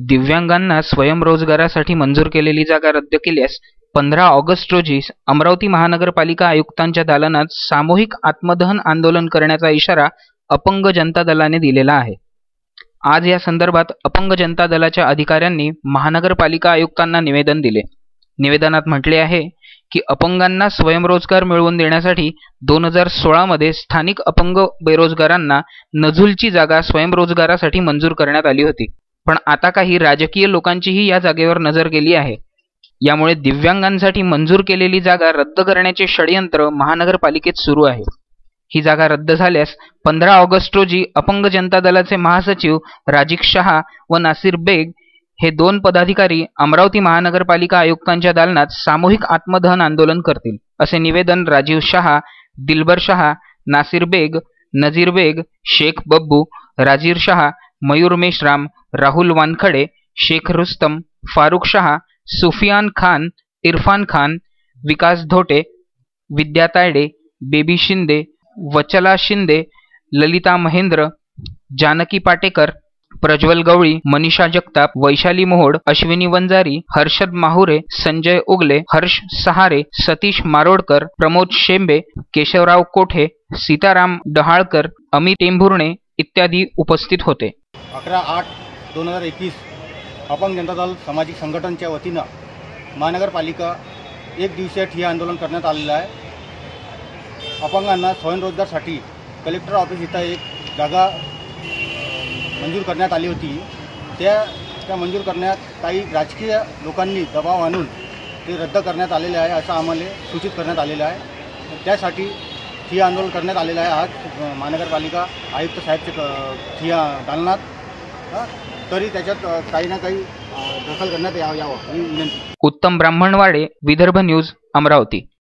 दिव्यांगांना स्वयंरोजगारासाठी मंजूर केलेली जागा रद्द केल्यास 15 ऑगस्ट रोजी अमरावती महानगरपालिका आयुक्तांच्या दालनात सामूहिक आत्मदहन आंदोलन करण्याचा इशारा अपंग जनता दलाने दिलेला आहे। आज या संदर्भात अपंग जनता दलाच्या अधिकाऱ्यांनी महानगरपालिका आयुक्तांना निवेदन दिले। निवेदनात म्हटले आहे की अपंगांना स्वयंरोजगार मिळवून देण्यासाठी 2016 मध्ये स्थानिक अपंग बेरोजगारांना नझुलची जागा स्वयंरोजगारासाठी मंजूर करण्यात आली होती, पण आता काही राजकीय लोकांचीही या जागेवर नजर गेली आहे। यामुळे दिव्यांगांसाठी मंजूर केलेली जागा रद्द करण्याचे षडयंत्र महानगरपालिकेत सुरू आहे। ही जागा रद्द झाल्यास 15 ऑगस्ट रोजी अपंग जनता दलाचे महासचिव राजीव शहा व नासिर बेग हे 2 पदाधिकारी अमरावती महानगरपालिका आयुक्तांच्या दालनात सामूहिक आत्मदहन आंदोलन करतील, असे निवेदन राजीव शहा, दिलबर शहा, नासिर बेग, नजीर बेग, शेख बब्बू, राजीर शहा, मयूर मेश्राम, राहुल वानखडे, शेख रुस्तम, फारुख शहा, सुफियान खान, इरफान खान, विकास धोटे, विद्या तायडे, बेबी शिंदे, वचला शिंदे, ललिता महेंद्र, जानकी पाटेकर, प्रज्वल गवळी, मनीषा जगताप, वैशाली मोहोड, अश्विनी वंजारी, हर्षद माहुरे, संजय उगले, हर्ष सहारे, सतीश मारोडकर, प्रमोद शेंबे, केशवराव कोठे, सीताराम डहाळकर, अमित टेंभुर्णे इत्यादी उपस्थित होते। 11/8/2021 अपंग जनता दल सामाजिक संघटनेच्या वतीनं महानगरपालिका एक दिवसीय ठिय्या आंदोलन करण्यात आलेलं आहे। अपंगांना स्वयंरोजगारासाठी कलेक्टर ऑफिस इथं एक जागा मंजूर करण्यात आली होती। त्या मंजूर करण्यात काही राजकीय लोकांनी दबाव आणून ते रद्द करण्यात आलेले आहे असं आम्हाला सूचित करण्यात आलेलं आहे। त्यासाठी ठिय्या आंदोलन करण्यात आलेलं आहे आज महानगरपालिका आयुक्त साहेबच्या ठिय्या दालनात। तरी त्याच्यात काही ना काही दखल करण्यात यावं ही विनंती। उत्तम ब्राह्मणवाडे, विदर्भ न्यूज, अमरावती।